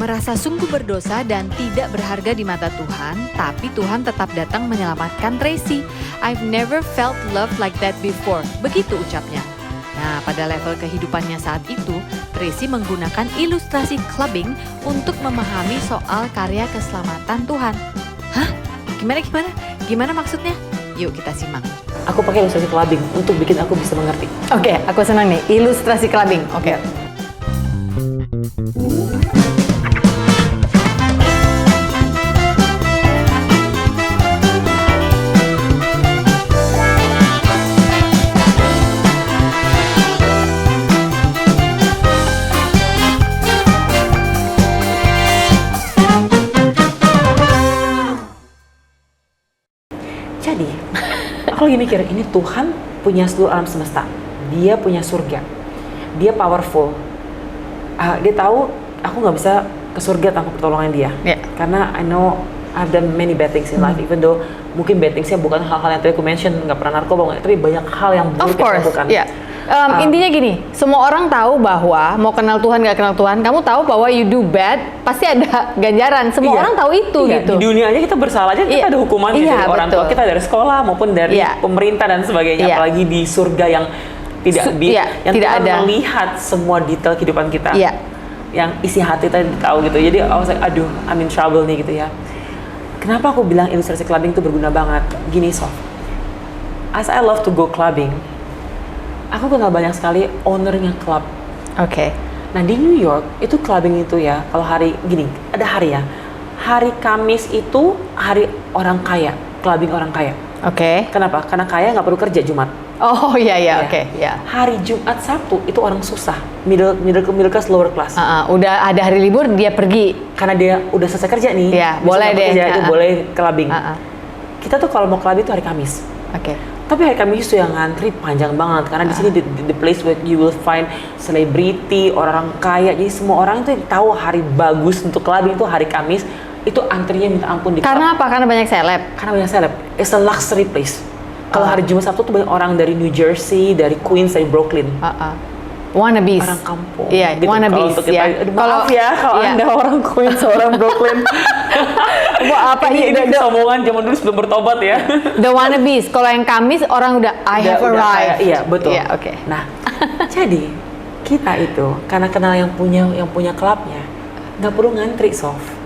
Merasa sungguh berdosa dan tidak berharga di mata Tuhan, tapi Tuhan tetap datang menyelamatkan Tracy. I've never felt love like that before. Begitu ucapnya. Nah, pada level kehidupannya saat itu, Tracy menggunakan ilustrasi clubbing untuk memahami soal karya keselamatan Tuhan. Hah? Gimana? Gimana maksudnya? Yuk kita simak. Aku pakai ilustrasi clubbing untuk bikin aku bisa mengerti. Oke, aku senang nih. Ilustrasi clubbing. Oke. Jadi, aku lagi mikir, ini Tuhan punya seluruh alam semesta. Dia punya surga. Dia powerful. Dia tahu aku nggak bisa ke surga tanpa pertolongan dia. Yeah. Karena I know I've done many bad things in life, even though mungkin bad things-nya bukan hal-hal yang tadi aku mention, nggak pernah narkoba, tapi banyak hal yang buruk yang aku lakukan. Yeah. Intinya gini, semua orang tahu bahwa mau kenal Tuhan nggak kenal Tuhan, kamu tahu bahwa you do bad pasti ada ganjaran. Semua orang tahu itu gitu. Di dunia aja kita bersalah aja, kita ada hukuman dari orang tua kita, dari sekolah maupun dari pemerintah dan sebagainya. Apalagi di surga yang tidak ada melihat semua detail kehidupan kita, yang isi hati kita tahu gitu. Jadi I was like, aduh, I'm in trouble nih gitu ya. Kenapa aku bilang ilustrasi clubbing itu berguna banget? Gini Sof, as I love to go clubbing, aku kenal banyak sekali ownernya klub. Oke. Nah di New York itu clubbing itu ya, kalau hari gini, ada hari ya. Hari Kamis itu hari orang kaya, clubbing orang kaya. Oke. Kenapa? Karena kaya nggak perlu kerja Jumat. Oh iya, oke. Hari Jumat Sabtu itu orang susah, middle class, lower class. Udah ada hari libur dia pergi. Karena dia udah selesai kerja nih. Iya, boleh deh. Kerja, itu boleh clubbing. Kita tuh kalau mau clubbing itu hari Kamis. Oke. Tapi hari Kamis itu yang ngantri panjang banget karena di sini the place where you will find selebriti, orang kaya. Jadi semua orang tuh tahu hari bagus untuk clubbing itu hari Kamis. Itu antrinya minta ampun di club. Karena apa? Karena banyak seleb. Karena banyak seleb. It's a luxury place. Kalau hari Jumat Sabtu tuh banyak orang dari New Jersey, dari Queens, dari Brooklyn. Wannabes. Orang kampung. Iya, gitu. wannabes. Maaf ya kalau Anda orang Queens, orang Brooklyn. Apa ini omongan zaman dulu sebelum bertobat ya. The wannabes. Kalau yang Kamis orang udah I have arrived. Iya, betul. Iya, oke. Nah, jadi kita itu karena kenal yang punya klubnya, nggak perlu ngantri, Sof.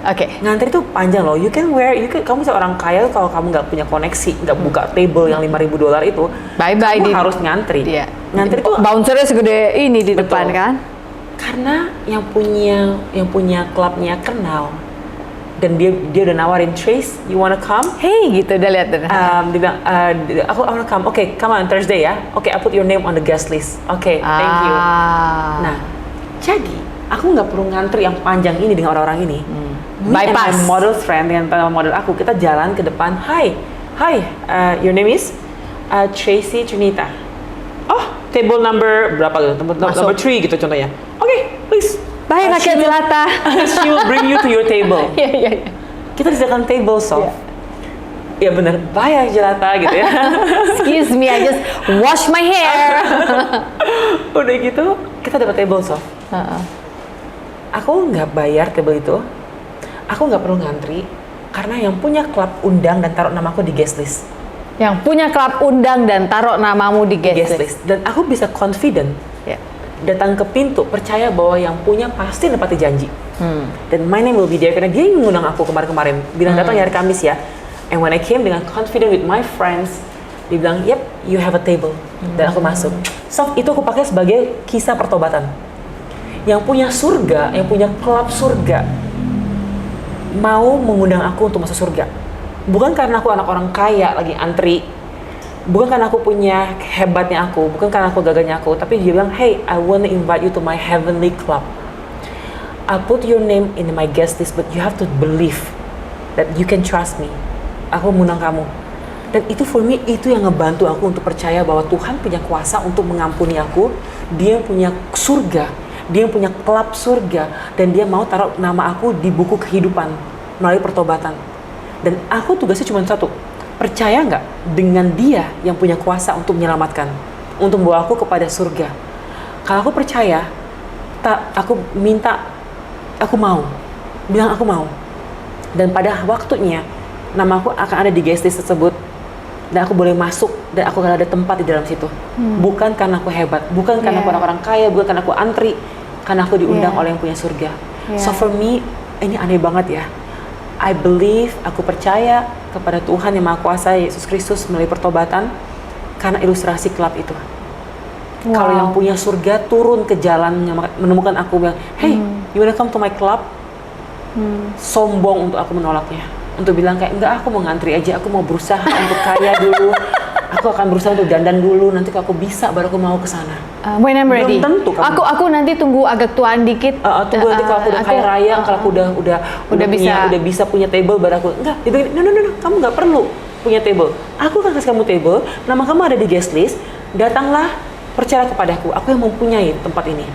Oke. Ngantri tuh panjang loh. Kamu bisa orang kaya kalau kamu nggak punya koneksi, nggak buka table yang $5.000 itu, bye-bye kamu harus ngantri. Iya. Ngantri tuh bouncernya segede ini di depan kan? Karena yang punya klubnya kenal dan dia udah nawarin, Trace, you wanna come? Hey, gitu udah lihat deh. Dia bilang, I wanna come. Okay, come on Thursday ya. Okay, I put your name on the guest list. Okay, thank you. Nah, jadi aku nggak perlu ngantri yang panjang ini dengan orang-orang ini. Bypass. And my model friend dengan model aku, kita jalan ke depan. Hi, your name is Tracy Trinita. Oh, table number berapa gitu? Number 3 gitu contohnya. Okay, please. Bye rakyat jelata. She will bring you to your table. Iya. Kita disediakan table, Sof. Ya bener, bye jelata gitu ya. Excuse me, I just wash my hair. Udah gitu, kita dapat table, Sof. Aku nggak bayar table itu. Aku nggak perlu ngantri karena yang punya klub undang dan taruh namaku di guest list. Yang punya klub undang dan taruh namamu di guest list. Dan aku bisa confident datang ke pintu, percaya bahwa yang punya pasti nepati janji. Dan my name will be there karena dia yang ngundang aku kemarin-kemarin. Bilang datang hari Kamis ya. And when I came dengan confident with my friends, dia bilang, yep, you have a table. Dan aku masuk. So itu aku pakai sebagai kisah pertobatan. Yang punya surga, yang punya klub surga, mau mengundang aku untuk masuk surga. Bukan karena aku anak orang kaya lagi antri, bukan karena aku punya hebatnya aku, bukan karena aku gagahnya aku, tapi dia bilang, hey, I want to invite you to my heavenly club. I'll put your name in my guest list, but you have to believe that you can trust me. Aku mengundang kamu. Dan itu for me, itu yang ngebantu aku untuk percaya bahwa Tuhan punya kuasa untuk mengampuni aku. Dia punya surga, dia punya klub surga, dan dia mau taruh nama aku di buku kehidupan melalui pertobatan. Dan aku tugasnya cuma satu, percaya nggak dengan dia yang punya kuasa untuk menyelamatkan, untuk membawa aku kepada surga. Kalau aku percaya, aku minta aku mau, bilang aku mau. Dan pada waktunya nama aku akan ada di guest list tersebut dan aku boleh masuk dan aku akan ada tempat di dalam situ. Bukan karena aku hebat, bukan karena aku orang kaya, bukan karena aku antri, karena aku diundang oleh yang punya surga. So for me ini aneh banget ya. I believe, aku percaya kepada Tuhan yang Maha Kuasa, Yesus Kristus melalui pertobatan karena ilustrasi klub itu. Kalau yang punya surga turun ke jalan menemukan aku bilang, hey, you wanna come to my club? Sombong untuk aku menolaknya, untuk bilang kayak enggak, aku mau ngantri aja, aku mau berusaha untuk kaya dulu, aku akan berusaha untuk dandan dulu, nanti kalau aku bisa baru aku mau ke sana. When I'm ready. Belum tentu kamu. Aku nanti tunggu agak tuaan dikit. Tunggu nanti kalau aku udah kaya raya, kalau aku udah bisa punya table baru aku enggak. Dia bilang, no, kamu nggak perlu punya table. Aku akan kasih kamu table, nama kamu ada di guest list, datanglah, percaya kepadaku, aku yang mempunyai tempat ini.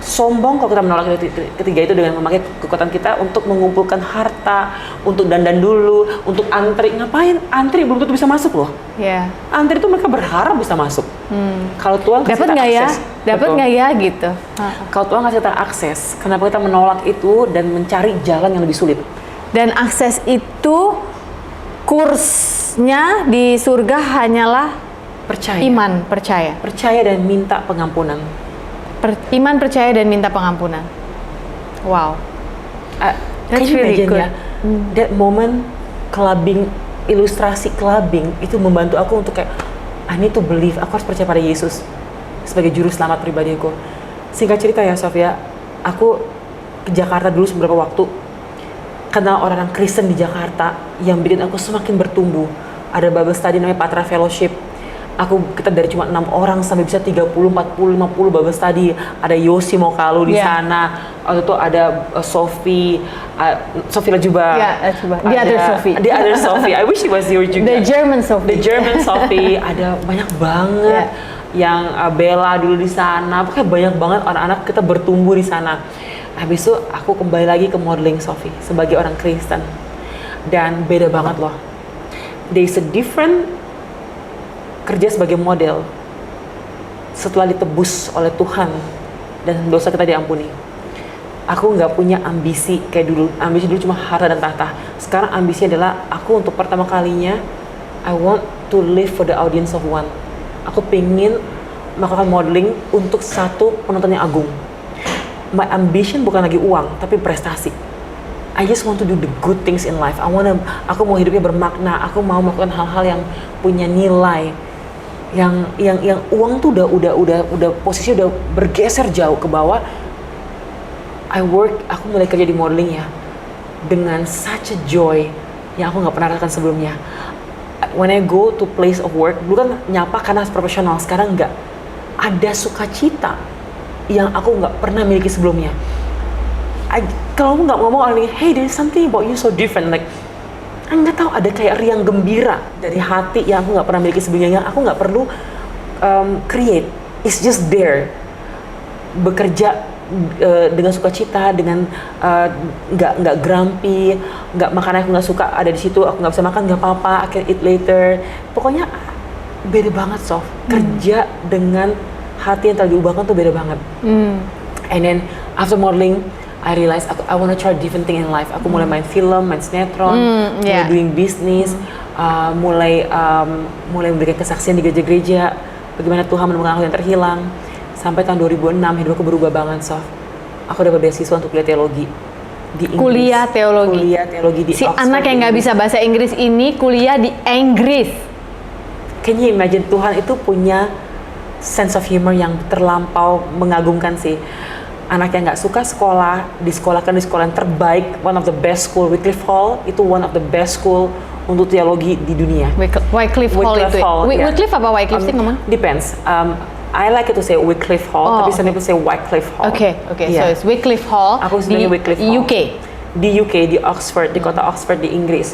Sombong kalau kita menolak ketiga itu dengan memakai kekuatan kita untuk mengumpulkan harta, untuk dandan dulu, untuk antri. Ngapain? Antri belum tentu bisa masuk loh. Antri itu mereka berharap bisa masuk. Kalau Tuhan kasih dapat nggak ya? Dapat nggak ya gitu. Kalau Tuhan kasih kita akses, kenapa kita menolak itu dan mencari jalan yang lebih sulit? Dan akses itu kursnya di surga hanyalah percaya. Iman, percaya. Percaya dan minta pengampunan. Iman, percaya, dan minta pengampunan. Wow. That's really good. Ya, that moment clubbing, ilustrasi clubbing itu membantu aku untuk kayak I need to believe, aku harus percaya pada Yesus sebagai juru selamat pribadiku. Singkat cerita ya Sofia, aku ke Jakarta dulu beberapa waktu, kenal orang-orang Kristen di Jakarta yang bikin aku semakin bertumbuh. Ada Bible study namanya Patra Fellowship. Kita dari cuma 6 orang sampai bisa 30, 40, 50 Bible study. Ada Yosi Mokalu di sana. Waktu itu ada Sophie Lajuba. The other Sophie. The other Sophie. I wish she was here juga. The German Sophie. The German Sophie. Ada banyak banget yang Bella dulu di sana. Pokoknya banyak banget anak-anak kita bertumbuh di sana. Habis itu aku kembali lagi ke modeling Sophie sebagai orang Kristen. Dan beda banget loh. There's a different kerja sebagai model setelah ditebus oleh Tuhan dan dosa kita diampuni. Aku nggak punya ambisi kayak dulu. Ambisi dulu cuma harta dan tahta. Sekarang ambisi adalah aku untuk pertama kalinya I want to live for the audience of one. Aku pengen melakukan modeling untuk satu penonton yang agung. My ambition bukan lagi uang tapi prestasi. I just want to do the good things in life. Aku mau hidupnya bermakna. Aku mau melakukan hal-hal yang punya nilai. Yang uang tuh udah posisi udah bergeser jauh ke bawah. Aku mulai kerja di modeling ya dengan such a joy yang aku nggak pernah rasakan sebelumnya. When I go to place of work, dulu kan nyapa karena profesional, sekarang nggak. Ada sukacita yang aku nggak pernah miliki sebelumnya. Kalau aku nggak ngomong orang ini, hey, there's something about you so different, like nggak tahu, ada kayak riang gembira dari hati yang aku nggak pernah miliki sebelumnya, yang aku nggak perlu create, it's just there. Bekerja dengan sukacita, dengan nggak grumpy, nggak makan aku nggak suka ada di situ, aku nggak bisa makan nggak apa-apa, I can eat later. Pokoknya beda banget Sof. Kerja dengan hati yang telah diubahkan tuh beda banget. And then after modeling, I realized I want to try different thing in life. Aku mulai main film, main sinetron, mulai doing business, mulai memberikan kesaksian di gereja-gereja, bagaimana Tuhan menemukan aku yang terhilang. Sampai tahun 2006 hidup aku berubah banget, Sof. Aku dapat beasiswa untuk kuliah teologi di Inggris. Kuliah teologi di si Oxford, anak yang nggak bisa bahasa Inggris ini kuliah di Inggris. Can you imagine, Tuhan itu punya sense of humor yang terlampau mengagumkan sih. Anak yang nggak suka sekolah, disekolahkan di sekolah yang terbaik, one of the best school, Wycliffe Hall, itu one of the best school untuk teologi di dunia. Wycliffe Hall itu. Wycliffe apa Wycliffe sih ngomong? Depends. I like it to say Wycliffe Hall, tapi some people say Wycliffe Hall. Okay. So it's Wycliffe Hall. Aku sebenarnya Wycliffe Hall. Di UK, di Oxford, di kota Oxford di Inggris.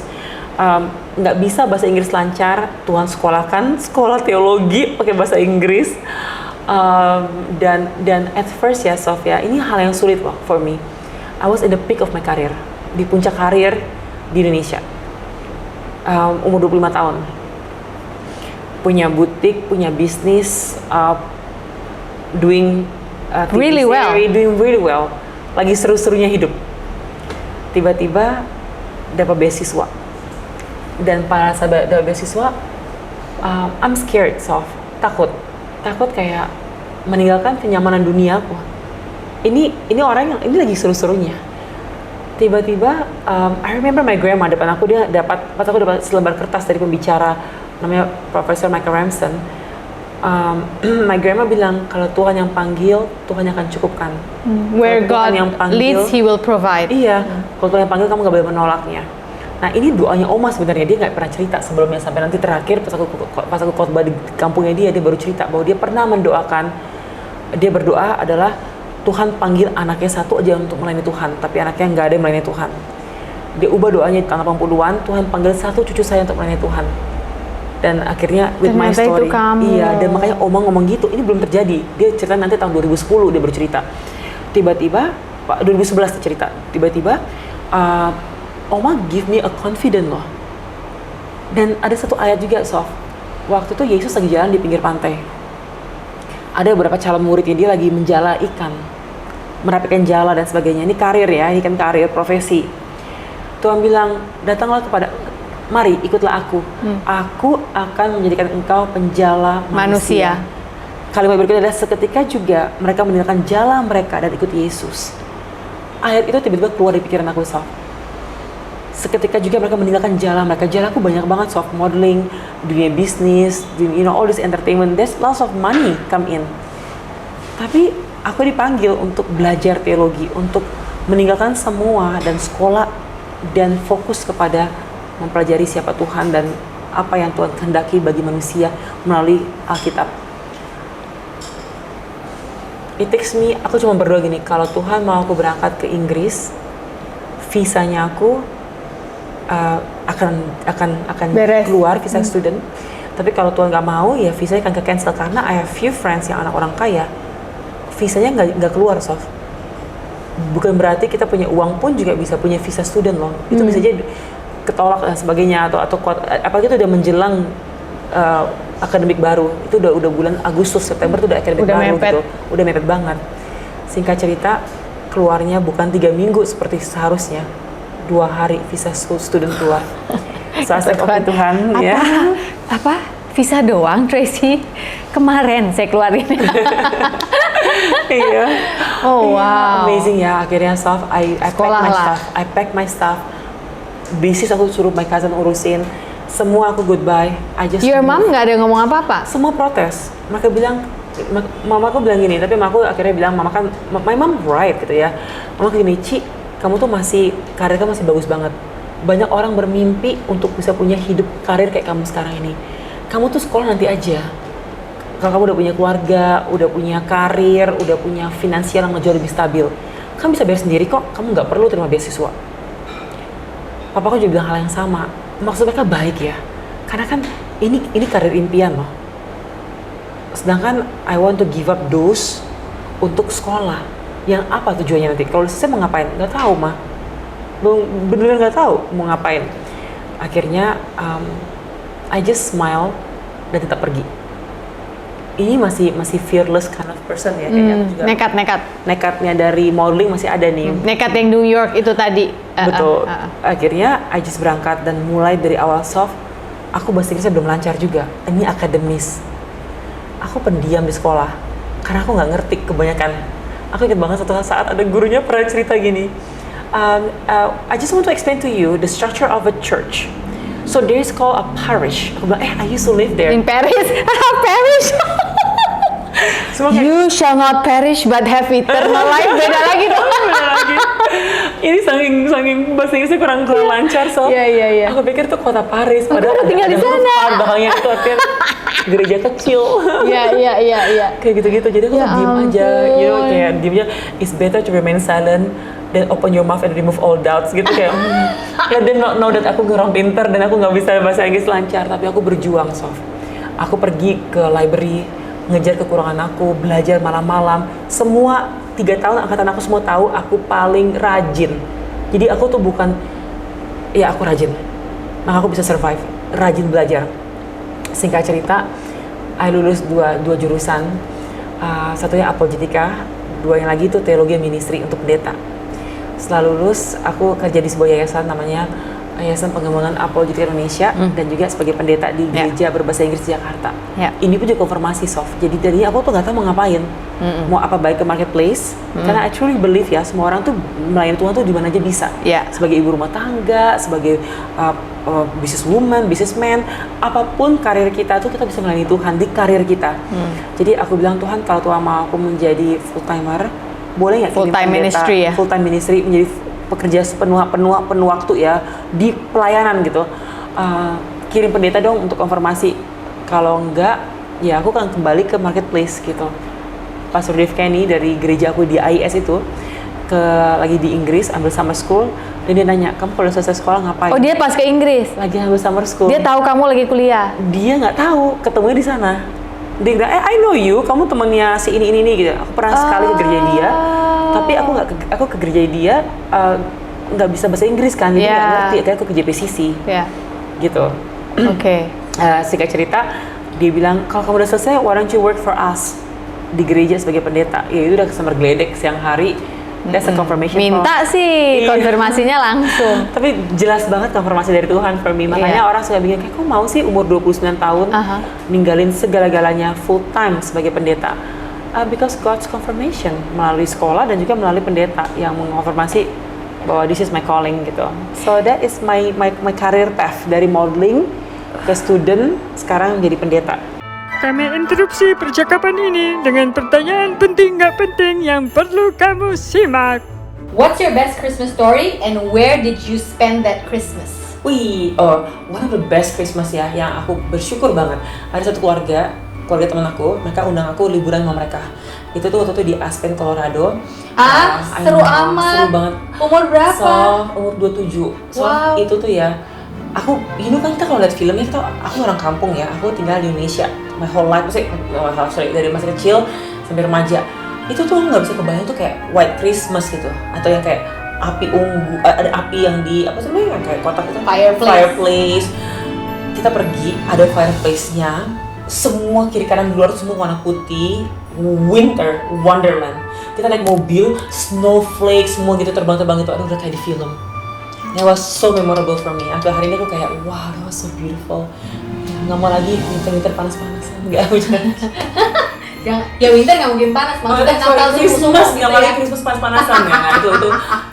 Nggak bisa bahasa Inggris lancar, Tuhan sekolahkan sekolah teologi pakai bahasa Inggris. Dan at first ya Sofia, ini hal yang sulit loh for me. I was in the peak of my career, di puncak karir di Indonesia. Umur 25 tahun. Punya butik, punya bisnis, doing really well. Lagi seru-serunya hidup. tiba-tiba dapat beasiswa. Dan pada saat dapat beasiswa, I'm scared, Sof. Takut kayak meninggalkan kenyamanan dunia aku. Ini orang yang ini lagi seru-serunya. Tiba-tiba, I remember my grandma depan aku, pas aku dapat selembar kertas dari pembicara namanya Profesor Michael Ramsden. My grandma bilang kalau Tuhan yang panggil, Tuhan yang akan cukupkan. Where Kalau Tuhan God yang panggil, leads, He will provide. Iya, kalau Tuhan yang panggil kamu gak boleh menolaknya. Nah ini doanya Oma sebenarnya, dia nggak pernah cerita sebelumnya sampai nanti terakhir pas aku khotbah di kampungnya dia baru cerita bahwa dia pernah dia berdoa adalah Tuhan panggil anaknya satu aja untuk melayani Tuhan, tapi anaknya nggak ada yang melayani Tuhan. Dia ubah doanya di tahun 80-an, Tuhan panggil satu cucu saya untuk melayani Tuhan. Dan akhirnya with my Ternyata story, itu kamu. iya, dan makanya Oma ngomong gitu, ini belum terjadi. Dia cerita nanti tahun 2010 dia baru cerita. Tiba-tiba, 2011 dia cerita, tiba-tiba Oma give me a confident loh. Dan ada satu ayat juga, Sof. Waktu itu Yesus lagi jalan di pinggir pantai. Ada beberapa calon muridnya, dia lagi menjala ikan, merapikan jala dan sebagainya. Ini karir ya, ini kan karir, profesi. Tuhan bilang, datanglah mari ikutlah aku. Aku akan menjadikan engkau penjala manusia. Kalimat berikutnya adalah seketika juga mereka meninggalkan jala mereka dan ikut Yesus. Ayat itu tiba-tiba keluar dari pikiran aku, Sof. Seketika juga mereka meninggalkan jala mereka. Jalaku banyak banget, Soft, modeling, dunia bisnis, all this entertainment. There's lots of money come in. Tapi aku dipanggil untuk belajar teologi, untuk meninggalkan semua dan sekolah dan fokus kepada mempelajari siapa Tuhan dan apa yang Tuhan kehendaki bagi manusia melalui Alkitab. It takes me, aku cuma berdoa gini, kalau Tuhan mau aku berangkat ke Inggris, visanya aku akan Beres. keluar visa student. Tapi kalau Tuhan nggak mau, ya visanya akan ke cancel karena I have few friends yang anak orang kaya, visanya nggak keluar, Sof. Bukan berarti kita punya uang pun juga bisa punya visa student loh. Itu bisa jadi ketolak dan sebagainya atau apalagi itu udah menjelang akademik baru. Itu udah bulan Agustus September itu udah akademik Udah baru mepet. gitu. Udah mepet banget. Singkat cerita, keluarnya bukan 3 minggu seperti seharusnya. 2 hari visa student keluar. Saat Tuhan, ya. Apa? Visa doang, Tracy? Kemarin saya keluarin. Iya. Oh wow. Amazing ya. Akhirnya I pack my stuff. Bisnis aku suruh my cousin urusin. Semua aku goodbye. Your mom nggak ada ngomong apa-apa? Semua protes. Mereka bilang, mamaku bilang gini, tapi mamaku akhirnya bilang, my mom right gitu ya. Mama gini, Ci, kamu tuh karir kamu masih bagus banget. Banyak orang bermimpi untuk bisa punya hidup karir kayak kamu sekarang ini. Kamu tuh sekolah nanti aja. Kalau kamu udah punya keluarga, udah punya karir, udah punya finansial yang jauh lebih stabil, kamu bisa bayar sendiri kok. Kamu nggak perlu terima beasiswa. Papaku juga bilang hal yang sama. Maksud mereka baik ya. Karena kan ini karir impian loh. Sedangkan I want to give up those untuk sekolah. Yang apa tujuannya nanti? Kalau saya mau ngapain? Nggak tahu, mah. Bener-bener nggak tahu mau ngapain. Akhirnya I just smile dan tetap pergi. Ini masih fearless kind of person ya, kayaknya aku juga. Nekatnya dari modeling masih ada nih. Nekat yang New York itu tadi. Betul. Akhirnya I just berangkat dan mulai dari awal Soft, aku bahasa Inggrisnya belum lancar juga. Ini akademis. Aku pendiam di sekolah karena aku nggak ngerti kebanyakan. Aku ingat banget satu saat ada gurunya pernah cerita gini. I just want to explain to you the structure of a church. So there is called a parish. Aku bilang, I used to live there. In Paris? Paris? You shall not perish but have eternal life. Beda lagi tuh. Beda lagi. Ini saking bahasa Inggrisnya kurang lancar, so. Iya. Aku pikir tuh kota Paris. Padahal tinggal di sana. Ada belakangnya itu artinya gereja kecil. Iya. Kayak gitu-gitu. Jadi aku diem aja. Kayak diemnya, it's better to remain silent then open your mouth and remove all doubts gitu kayak let them not know that aku orang pinter dan aku nggak bisa bahasa Inggris lancar, tapi aku berjuang, Sof. Aku pergi ke library, ngejar kekurangan aku, belajar malam-malam. Semua 3 tahun angkatan aku semua tahu aku paling rajin. Jadi aku tuh bukan, ya aku rajin, maka aku bisa survive, rajin belajar. Singkat cerita, I lulus dua jurusan, satunya apologetika, 2 yang lagi itu teologi ministry untuk pendeta. setelah lulus aku kerja di sebuah yayasan namanya Yayasan Pengembangan Apologetik Indonesia dan juga sebagai pendeta di gereja berbahasa Inggris di Jakarta. Ini pun juga konfirmasi soft. Jadi dari aku tuh nggak tahu mau ngapain, mau apa baik ke marketplace. Karena I truly believe ya semua orang tuh melayani Tuhan tuh di mana aja bisa. Sebagai ibu rumah tangga, sebagai businesswoman, businessman, apapun karir kita tuh kita bisa melayani Tuhan di karir kita. Jadi aku bilang Tuhan kalau Tuhan mau aku menjadi full timer, boleh nggak full time ministry ya? Full time ministry menjadi pekerja penuh waktu ya di pelayanan gitu. Kirim pendeta dong untuk konfirmasi. Kalau enggak, ya aku akan kembali ke marketplace gitu. Pastor Dave Kenny dari gereja aku di AIS itu lagi di Inggris ambil summer school dan dia nanya, kamu kalau selesai sekolah ngapain? Oh dia pas ke Inggris? Lagi ambil summer school. Dia tahu kamu lagi kuliah? Dia nggak tahu, ketemunya di sana. Dia bilang, I know you, kamu temannya si ini gitu. Aku pernah sekali ke gereja dia, tapi aku ke gereja dia nggak bisa bahasa Inggris kan, jadi nggak ngerti. Kayak aku ke JPCC, gitu. Oke. Singkat cerita, dia bilang kalau kamu udah selesai, why don't you work for us di gereja sebagai pendeta? Ya itu udah sumber geledek siang hari. That's a confirmation. Minta sih konfirmasinya langsung. Tapi jelas banget konfirmasi dari Tuhan for me. Makanya orang suka bikin kayak, kok mau sih umur 29 tahun ninggalin segala-galanya full time sebagai pendeta? Because God's confirmation melalui sekolah dan juga melalui pendeta yang mengonfirmasi bahwa this is my calling gitu. So that is my career path dari modeling ke student sekarang jadi pendeta. Kami interupsi percakapan ini dengan pertanyaan penting nggak penting yang perlu kamu simak. What's your best Christmas story and where did you spend that Christmas? One of the best Christmas ya, yang aku bersyukur banget. Ada satu keluarga teman aku, mereka undang aku liburan sama mereka. Itu tuh waktu itu di Aspen, Colorado. Seru amat. Seru banget. Umur berapa? Umur 27. Itu tuh ya, aku, kan kita kalau lihat filmnya, aku orang kampung ya, aku tinggal di Indonesia. My whole life, dari masa kecil sampai remaja. Itu tuh nggak bisa kebayang tuh kayak White Christmas gitu, atau yang kayak api unggu, ada api yang di apa sebenarnya yang kayak kotak itu fireplace. Kita pergi, ada fireplace-nya, semua kiri kanan di luar semua warna putih, winter wonderland. Kita naik mobil, snowflake semua gitu terbang-terbang itu, udah kayak di film. That was so memorable for me. Sampai hari ini aku kayak, wow, that was so beautiful. Nggak mau lagi winter panas-panasan, nggak hujan. Ya winter nggak mungkin panas, maksudnya Natal Christmas nggak mau lagi Christmas panas-panasan ya.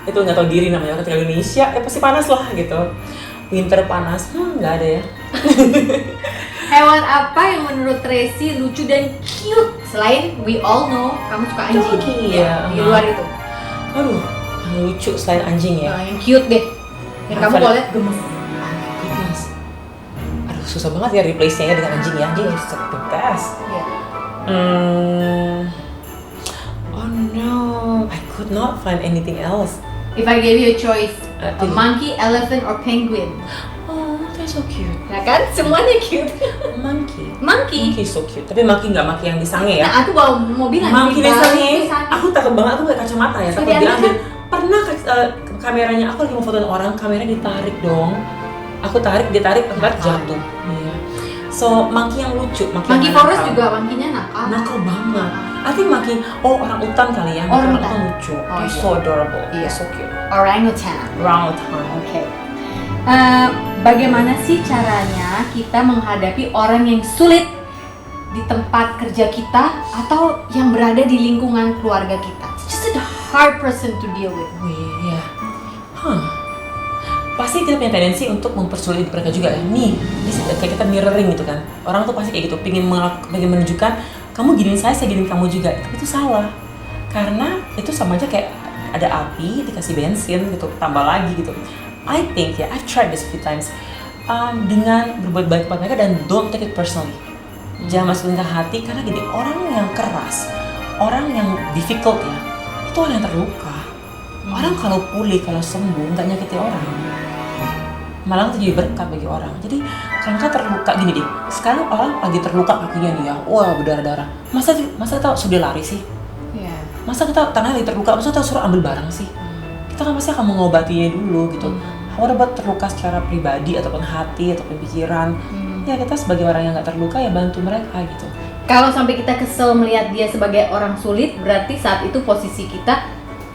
Itu nggak tahu diri namanya orang tinggal di Indonesia, pasti panas lah gitu. Winter panas, nggak ada ya. Hewan apa yang menurut Tracy lucu dan cute? Selain we all know kamu suka anjing. Iya. Di luar itu. Aduh, yang lucu selain anjing ya. Yang cute deh. Yang kamu boleh gemes. Aduh, susah banget ya replace-nya ya dengan anjing ya. Anjing is the best. Oh no, I could not find anything else. If I gave you a choice, a monkey, elephant, or penguin? Oh, that's so cute. Nah kan, semuanya cute. Monkey is so cute. Tapi monkey nggak monkey yang di sange ya. Nah, aku mau bilang monkey di sange. Aku takut banget, aku pakai kacamata ya. Takut diambil. Pernah kameranya, aku lagi mau fotoin orang, kameranya ditarik dong. Aku tarik, dia tarik, jatuh. Iya. So, monkey yang lucu, monkey forest nakal. Juga monkey-nya nakal banget. I think monkey, orang utan kali ya. Orang utan lucu. So adorable. Iya. So cute. Orangutan. Oke. Bagaimana sih caranya kita menghadapi orang yang sulit di tempat kerja kita atau yang berada di lingkungan keluarga kita? It's just a hard person to deal with. Iya. Pasti kita punya tendensi untuk mempersulit mereka juga ya. Nih, kayak kita mirroring gitu kan. Orang tuh pasti kayak gitu, pengen menunjukkan kamu giniin saya giniin kamu juga. Tapi itu salah. Karena itu sama aja kayak ada api dikasih bensin gitu, tambah lagi gitu. I think ya, I've tried this a few times. Dengan berbuat baik kepada mereka dan don't take it personally. Jangan masukin ke hati karena gini, orang yang keras, orang yang difficult ya, itu orang yang terluka. Orang kalau pulih, kalau sembuh, nggak nyakiti orang. Malah itu jadi berkat bagi orang. Jadi kalau kita terluka gini deh, sekarang orang lagi terluka kakinya nih ya, wah berdarah-darah. Masa kita sudah lari sih? Masa kita tangan lagi terluka, masa kita suruh ambil barang sih? Kita kan pasti akan mengobatinya dulu gitu. What about terluka secara pribadi ataupun hati ataupun pikiran? Ya kita sebagai orang yang nggak terluka ya bantu mereka gitu. Kalau sampai kita kesel melihat dia sebagai orang sulit, berarti saat itu posisi kita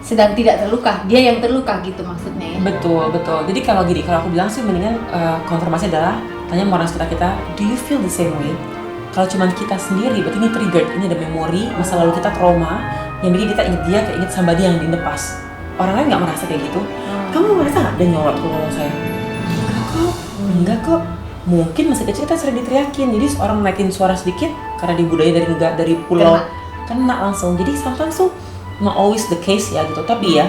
sedang tidak terluka, dia yang terluka gitu maksudnya ya. Betul. Jadi kalau aku bilang sih mendingan konfirmasi adalah tanya sama orang sekitar kita, do you feel the same way? Kalau cuma kita sendiri, berarti ini triggered, ini ada memori masa lalu kita, trauma yang bikin kita inget dia, kayak inget somebody yang di the past. Orang lain nggak merasa kayak gitu. Kamu merasa nggak? Dia nyolot ke ngomong saya. Enggak kok. Mungkin masih kecil kita sering diteriakin, jadi orang naikin suara sedikit karena di budaya dari pulau kena langsung. Jadi sometimes tuh not always the case ya gitu. Tapi ya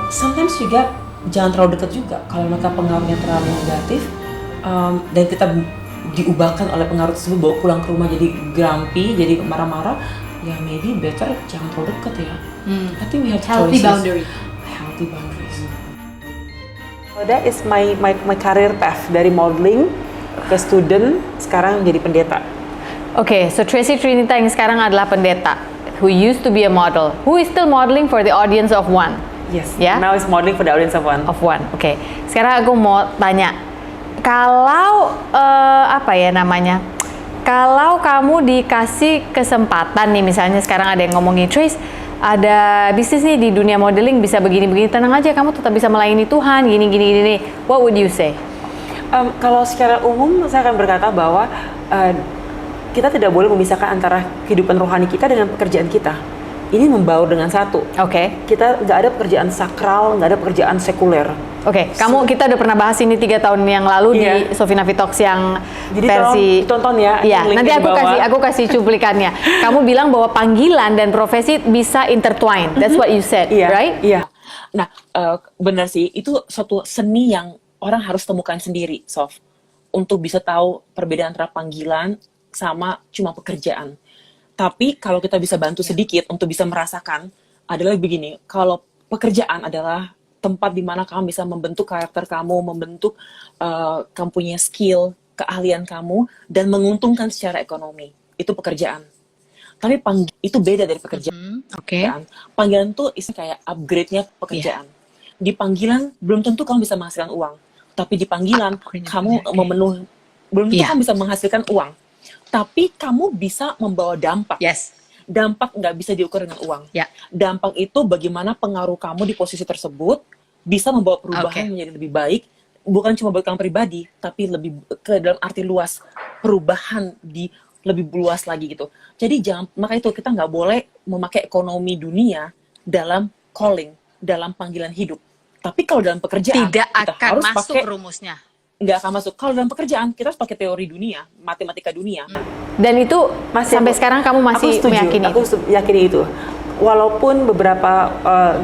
sometimes juga jangan terlalu dekat juga. Kalau mereka pengaruhnya terlalu negatif dan kita diubahkan oleh pengaruh tersebut, bawa pulang ke rumah jadi grumpy, jadi marah-marah, ya maybe better jangan terlalu dekat ya. I think we have Healthy choices. Healthy boundaries. So that is my career path, dari modeling ke student, sekarang jadi pendeta. Oke, so Tracy Trinita yang sekarang adalah pendeta, who used to be a model, who is still modeling for the audience of one. Yes. Ya? Now is modeling for the audience of one. Oke. Sekarang aku mau tanya, kalau kalau kamu dikasih kesempatan nih, misalnya sekarang ada yang ngomongin, Trace, ada bisnis nih di dunia modeling bisa begini-begini, tenang aja, kamu tetap bisa melayani Tuhan, gini. What would you say? Kalau secara umum saya akan berkata bahwa kita tidak boleh memisahkan antara kehidupan rohani kita dengan pekerjaan kita. Ini membaur dengan satu. Oke. Kita nggak ada pekerjaan sakral, nggak ada pekerjaan sekuler. Oke, kita udah pernah bahas ini 3 tahun yang lalu di Sofina Vitox yang Jadi versi tonton ya. Iya, link nanti di bawah. aku kasih cuplikannya. Kamu bilang bahwa panggilan dan profesi bisa intertwine. That's what you said, right? Iya. Nah, benar sih, itu suatu seni yang orang harus temukan sendiri, Sof, untuk bisa tahu perbedaan antara panggilan sama cuma pekerjaan. Tapi kalau kita bisa bantu sedikit untuk bisa merasakan, adalah begini, kalau pekerjaan adalah tempat di mana kamu bisa membentuk karakter kamu, membentuk kamu punya skill, keahlian kamu, dan menguntungkan secara ekonomi. Itu pekerjaan. Tapi itu beda dari pekerjaan. Panggilan tuh isi kayak upgrade-nya pekerjaan. Di panggilan belum tentu kamu bisa menghasilkan uang, tapi di panggilan kamu memenuhi, belum tentu kamu bisa menghasilkan uang, tapi kamu bisa membawa dampak. Dampak nggak bisa diukur dengan uang. Dampak itu bagaimana pengaruh kamu di posisi tersebut bisa membawa perubahan menjadi lebih baik, bukan cuma buat kamu pribadi, tapi lebih ke dalam arti luas, perubahan di lebih luas lagi gitu. Jadi maka itu kita nggak boleh memakai ekonomi dunia dalam calling, dalam panggilan hidup. Tapi kalau dalam pekerjaan Tidak kita akan harus masuk pakai, rumusnya. nggak akan masuk. Kalau dalam pekerjaan kita harus pakai teori dunia, matematika dunia. Dan itu sampai sekarang kamu masih meyakini? Aku yakini itu. Walaupun beberapa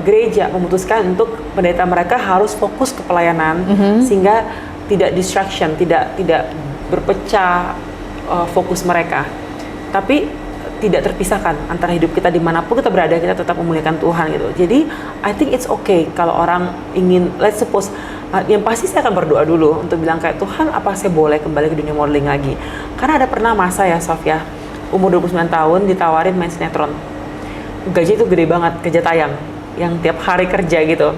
gereja memutuskan untuk pendeta mereka harus fokus ke pelayanan, sehingga tidak distraction, tidak berpecah fokus mereka. Tapi tidak terpisahkan antara hidup kita dimanapun kita berada, kita tetap memuliakan Tuhan gitu. Jadi I think it's okay kalau orang ingin, let's suppose, yang pasti saya akan berdoa dulu untuk bilang kayak, Tuhan, apa saya boleh kembali ke dunia modeling lagi? Karena ada pernah masa ya, Sofia, umur 29 tahun ditawarin main sinetron. Gaji itu gede banget, kerja tayang, yang tiap hari kerja gitu.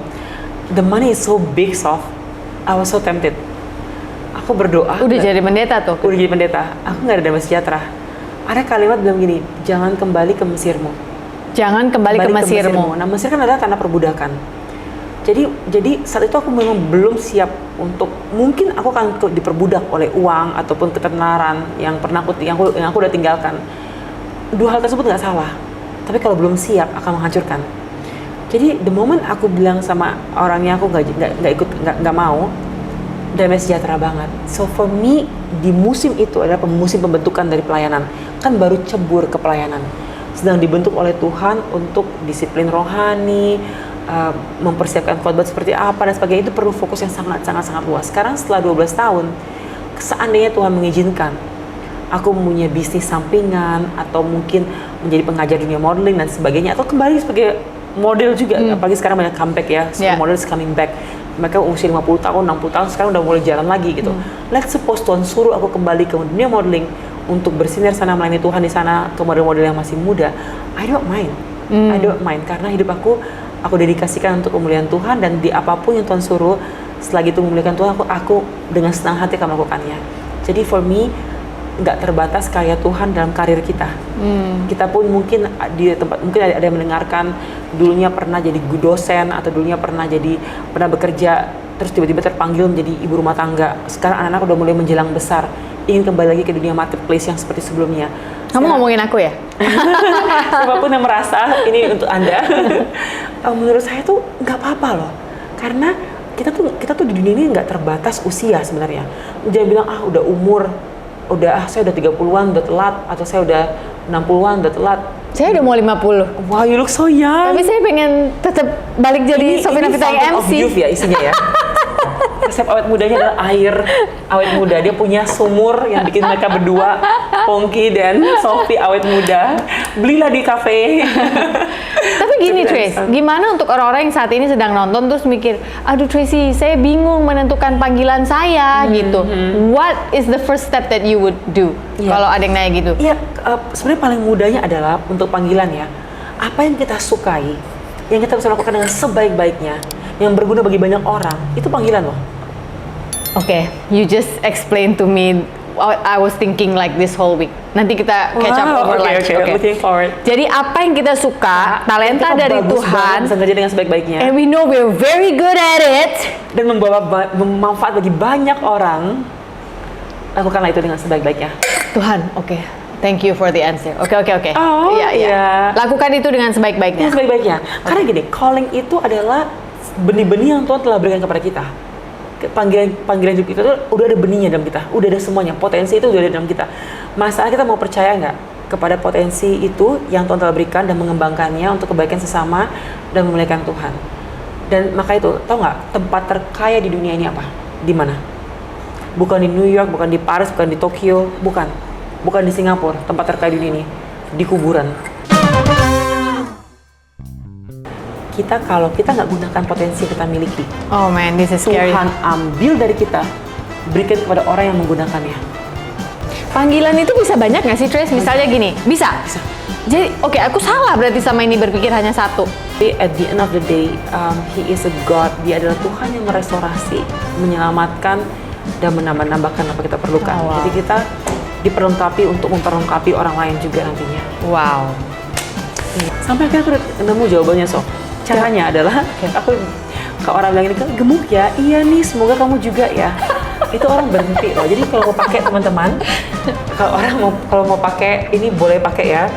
The money is so big, Sof. I was so tempted. Aku berdoa. Udah jadi pendeta tuh? Udah jadi pendeta. Aku nggak ada damai sejahtera. Ada kalimat bilang gini, jangan kembali ke Mesirmu. Jangan kembali ke Mesirmu. Nah, Mesir kan adalah tanah perbudakan. Jadi saat itu aku memang belum siap untuk, mungkin aku akan diperbudak oleh uang ataupun ketenaran yang aku udah tinggalkan. Dua hal tersebut nggak salah. Tapi kalau belum siap akan menghancurkan. Jadi the moment aku bilang sama orangnya aku nggak mau, damai sejahtera banget. So for me di musim itu adalah musim pembentukan dari pelayanan. Kan baru cebur ke pelayanan. Sedang dibentuk oleh Tuhan untuk disiplin rohani, mempersiapkan khotbah seperti apa dan sebagainya. Itu perlu fokus yang sangat luas. Sekarang setelah 12 tahun, seandainya Tuhan mengizinkan aku punya bisnis sampingan atau mungkin menjadi pengajar dunia modeling dan sebagainya, atau kembali sebagai model juga, apalagi sekarang banyak comeback ya, semua model is coming back. Mereka usia 50 tahun, 60 tahun sekarang udah mulai jalan lagi gitu. Let's suppose Tuhan suruh aku kembali ke dunia modeling untuk bersinar sana, melayani Tuhan di sana ke model-model yang masih muda, I don't mind. I don't mind karena hidup aku dedikasikan untuk kemuliaan Tuhan, dan di apapun yang Tuhan suruh selagi itu memuliakan Tuhan, aku dengan senang hati akan melakukannya. Jadi for me, nggak terbatas karya Tuhan dalam karir kita. Kita pun mungkin di tempat, mungkin ada yang mendengarkan dulunya pernah jadi dosen atau dulunya pernah bekerja, terus tiba-tiba terpanggil menjadi ibu rumah tangga. Sekarang anak-anak udah mulai menjelang besar, ingin kembali lagi ke dunia marketplace yang seperti sebelumnya. Kamu ngomongin aku ya? Siapapun yang merasa ini untuk Anda, menurut saya tuh nggak apa-apa loh, karena kita tuh di dunia ini nggak terbatas usia sebenarnya. Jangan bilang udah umur, saya udah 30-an udah telat, atau saya udah 60-an udah telat. Saya udah mau 50. Wow, you look so young. Tapi saya pengen tetap balik jadi Sophie Nafisa yang MC. Fountain of youth ya isinya ya. Resep awet mudanya adalah air awet muda. Dia punya sumur yang bikin mereka berdua, Pongki dan Sophie awet muda. Belilah di kafe. Tapi gini Trace, gimana untuk orang-orang yang saat ini sedang nonton terus mikir, aduh Tracy, saya bingung menentukan panggilan saya gitu. What is the first step that you would do kalau ada yang nanya gitu? Iya, sebenarnya paling mudahnya adalah untuk panggilan ya. Apa yang kita sukai, yang kita bisa lakukan dengan sebaik-baiknya, yang berguna bagi banyak orang, itu panggilan loh. Oke, you just explain to me. I was thinking like this whole week. Nanti kita catch up over lunch. Okay. Looking forward. Jadi apa yang kita suka, talenta kita dari bagus Tuhan, banget, bisa kerja dengan sebaik-baiknya, and we know we're very good at it, dan membawa manfaat bagi banyak orang. Lakukanlah itu dengan sebaik-baiknya. Tuhan, oke. Thank you for the answer. Oke. Oh, iya. Lakukan itu dengan sebaik-baiknya. Dengan sebaik-baiknya. Karena gini, calling itu adalah benih-benih yang Tuhan telah berikan kepada kita. Panggilan hidup kita tuh udah ada benihnya dalam kita, udah ada semuanya, potensi itu udah ada dalam kita. Masalah kita mau percaya nggak kepada potensi itu yang Tuhan telah berikan dan mengembangkannya untuk kebaikan sesama dan memuliakan Tuhan. Dan maka itu, tau nggak tempat terkaya di dunia ini apa? Di mana? Bukan di New York, bukan di Paris, bukan di Tokyo, bukan di Singapura. Tempat terkaya di dunia ini di kuburan. Kalau kita nggak gunakan potensi yang kita miliki, Oh man, this is scary. Tuhan ambil dari kita, berikan kepada orang yang menggunakannya. Panggilan itu bisa banyak nggak sih, Trace? Misalnya gini, bisa. Jadi, oke, aku salah berarti sama ini berpikir hanya satu. Tapi at the end of the day, He is a God. Dia adalah Tuhan yang merestorasi, menyelamatkan, dan menambah-nambahkan apa kita perlukan. Oh, wow. Jadi kita diperlengkapi untuk memperlengkapi orang lain juga nantinya. Wow. Sampai akhirnya aku udah nemu jawabannya, Sof. Caranya adalah, aku ke orang bilang ini, gemuk ya? Iya nih, semoga kamu juga ya. Itu orang berhenti loh. Jadi kalau mau pakai teman-teman, kalau mau pakai ini boleh pakai ya.